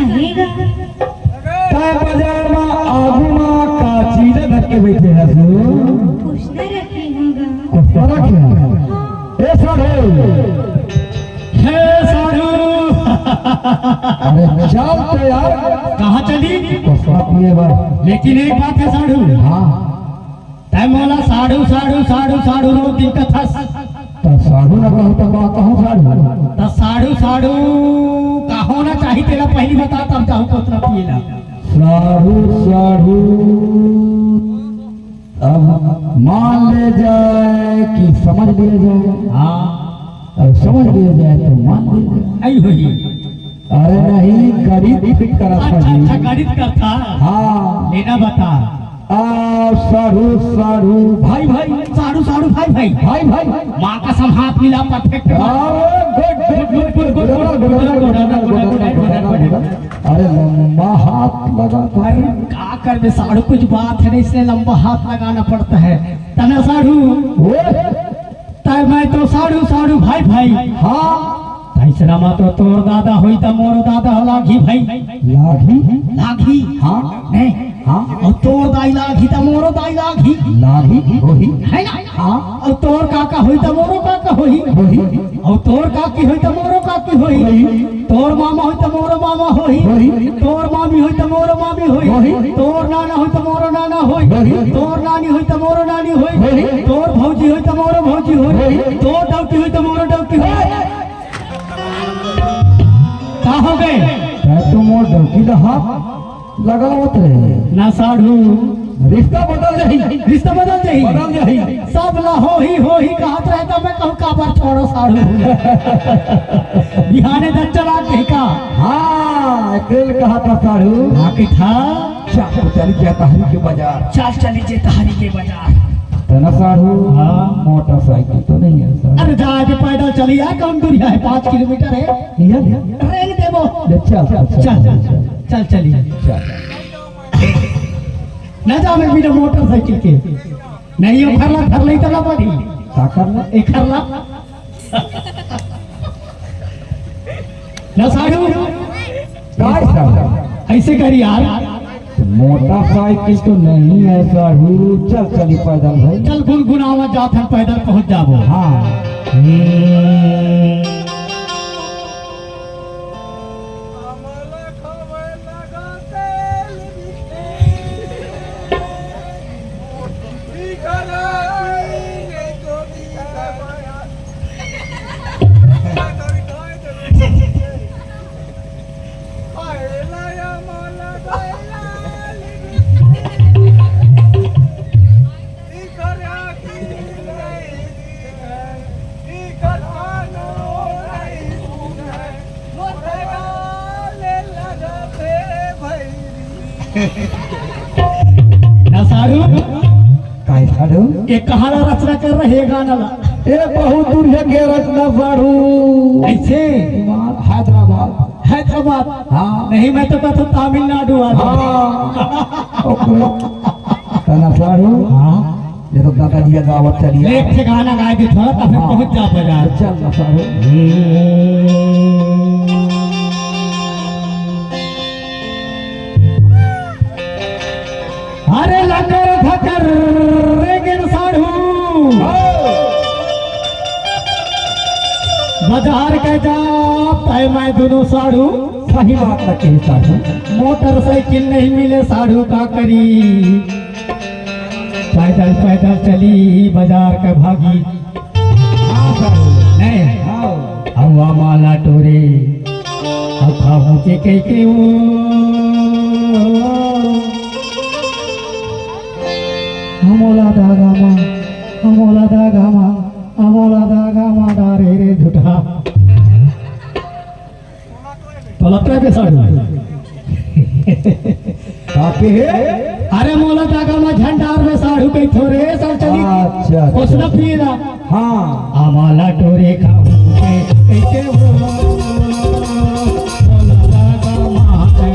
काहेगा काय बाजार में आगू में का चीज रख के बैठे हैं सो कुछ न रखी होगा कुछ रखे ए साढ़ू हे साढ़ू अरे चल तो यार कहाँ चली कुछ रखिए भाई लेकिन एक बात है साढ़ू हाँ तय मोला साढ़ू साढ़ू साढ़ू साढ़ू रो दिन का था तो साढ़ू ना कहूँ तो बात कहूँ साढ़ू तो साढ़ू साढ़ू का होना चाहिए तेरा पहली बता तब चाहूँ पोतरा पिएला साढ़ू साढ़ू अब मान ले जाए कि समझ लिया जाए हाँ और समझ लिया जाए तो मान लिया जाए आई हुई अरे नहीं गरीब फिट करा था अच्छा जी अच्छा गणित करता हाँ लेना बता साढ़ू साढ़ू भाई भाई साढ़ू साढ़ू भाई भाई भाई भाई माँ का सम हाथ मिला परफेक्ट अरे लंबा हाथ लगा अरे का कर बे साढ़ू कुछ बात है इसलिए लंबा हाथ लगाना पड़ता है तना साढ़ू तय मैं तो साढ़ू साढ़ू भाई भाई हाँ ऐसा मा तो तोर दादा होई त मोर दादा लागी भाई लागी लागी हाँ नहीं हाँ और तोर दाई लागी त मोरो दाई लागी लागी वही है ना हाँ और तोर काका होई त मोरो काका होई वही और तोर काकी होई त मोरो काकी होई तोर मामा होई त मोरो मामा होई वही तोर मामी होई त मोरो मामी होई वही तोर नाना होई त मोरो नाना होई वही तोर नानी होई त मोरो नानी होई वही तोर भौजी होई त मोरो भौजी होई वही तोर डौकी होई त मोरो डौकी होई का हो गए तुम वो डौकी का हाथ लगावत रहे ना साढ़ू रिश्ता बदल जाही रिश्ता बदल जाही बदल जाही सब ला हो ही कहत रहता मैं कहूँ का बार छोड़ो साढ़ू बिहाने दस चला कहीं का हाँ अकेले कहा था साढ़ू आके था चाकू चली जाता हरी के बाजार चल चली जे तहारी के बाजार तना साढ़ू हाँ। मोटरसाइकिल तो नहीं है साढ़ू अरे जाके पैदल चली है कम दूरी है 5 किलोमीटर है लिया रेंग देवो चल चल चलिए न जावे बिना मोटरसाइकिल के नहीं वो खरला इतना पड़ी का करना एक खरला न साढ़ू काय साढ़ू ऐसे करी यार मोटरसाइकिल तो नहीं है साढ़ू चल चली पैदल भाई चल गुनगुनावा जात हम पैदल पहुंच जाबो हाँ ना साढ़ू काय साढ़ू ये कहाना रचना कर रहे हैं गाना ला ये बहुत दूर है के रचना साढ़ू ऐसे हैदराबाद हैदराबाद हाँ नहीं मैं तो कहता तमिलनाडु आ हाँ ओके तना साढ़ू हाँ ये तो दादाजी का गावत चली लेख से गाना गाए के थोड़ा तब हाँ। पहुंच जा बाजार चल ना साढ़ू अरे लकर धकर रेगिन साढ़ू बाजार के जा तय मैं दोनों साढ़ू सही बात रखी साढ़ू मोटरसाइकिल नहीं मिले साढ़ू का करी पैदल पैदल चली बाजार का भागी हाँ साढ़ू नहीं हाँ हवा माला टोरे अब खाऊ के कई के वो अमोला धागा मा डारे रे झूठा तो लगता है कि साढ़ू ताकि अरे मोला धागा मा झंडार में साढ़ू कई थोड़े सब चली अच्छा कुछ न पीला हाँ अमाला टोरे खाऊ के कई के वो मोला धागा मा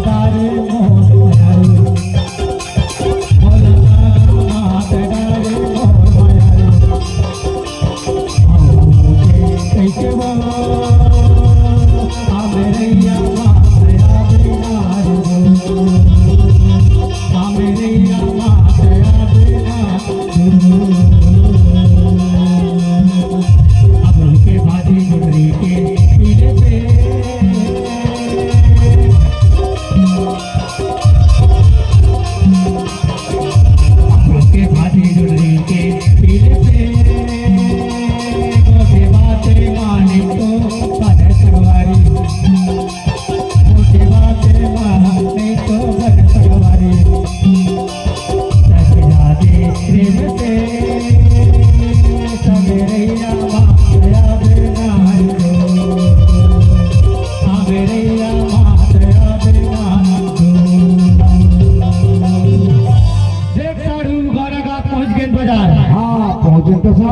डारे मोर मायारू मोला धागा मा डारे मोर मायारू कई के वो आ मेरे या माया बिना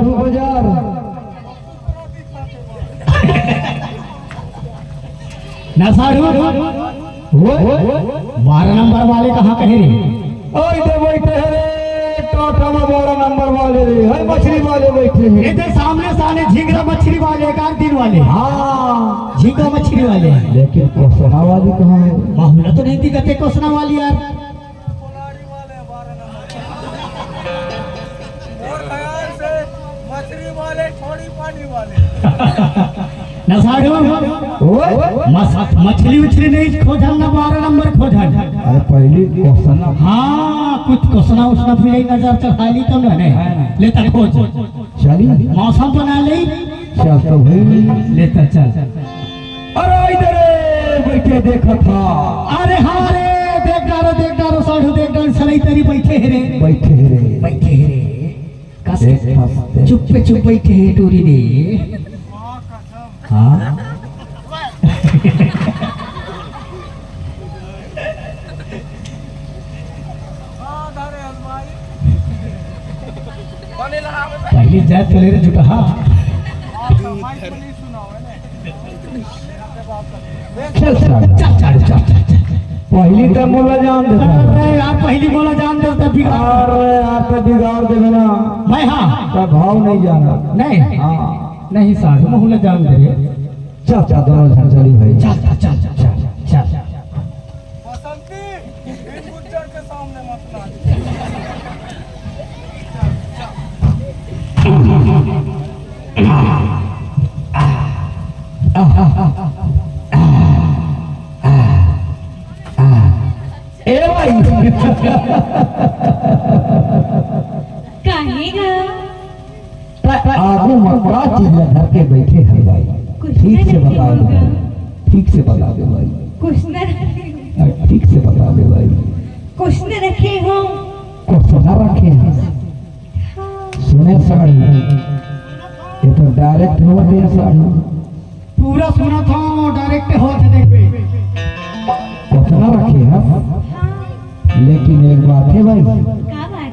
साधु बाजार ना साधु वो 12 नंबर वाले कहाँ कहे रे? ओए दे बैठे हैं रे टोटा में 12 नंबर वाले रे है मछली वाले बैठे हैं इधर सामने साले झींगरा मछली वाले, एक आध दिन वाले, हाँ झींगा मछली वाले। लेकिन कोसना वाली कहाँ है मामला तो नहीं दिखते कोसना वाली यार। मछली वाले थोड़ी पानी वाले ना साधु मछली उछली नहीं खोजल ना 12 नंबर खोजल। अरे पहले कोसना हाँ कुछ कोसना उसना फिर नजर चढ़ाली तो नहीं लेता खोज चली मौसम बना ले चल तो भाई लेता चल। अरे इधर बैठे देखा था अरे हाँ रे देख डारो साधु देख डारो सलाई तेरी बैठे है रे बैठे हैं रे बैठे है रे कस देख चुप पे चुप बैठे है टूरी रे। हाँ पहले जाए चले रे जुटा। हाँ चल पहली तो मोला जान दे अरे यार पहली बोला जान दे तो बिगाड़। अरे यार तो बिगाड़ देवे ना मैं हाँ का भाव नहीं जाना नहीं हाँ नहीं साधु मोहल्ला जान दे रे। चाचा दोनों झन चली भाई चल बसंती इन गुज्जर के सामने मत नाच। ए भाई कहेगा आगू मकड़ा चीज धर के बैठे हैं भाई कुछ ठीक से न बता दे रखे ठीक से बता दे भाई कुछ न रखे ठीक से बता दे भाई कुछ न रखे हो को सुना रखे हैं हाँ, सुने साड़ी ये तो डायरेक्ट होते हैं साड़ी पूरा सुना था डायरेक्ट हो थे देख पे को सुना रखे हैं हाँ, लेकिन एक बात है भाई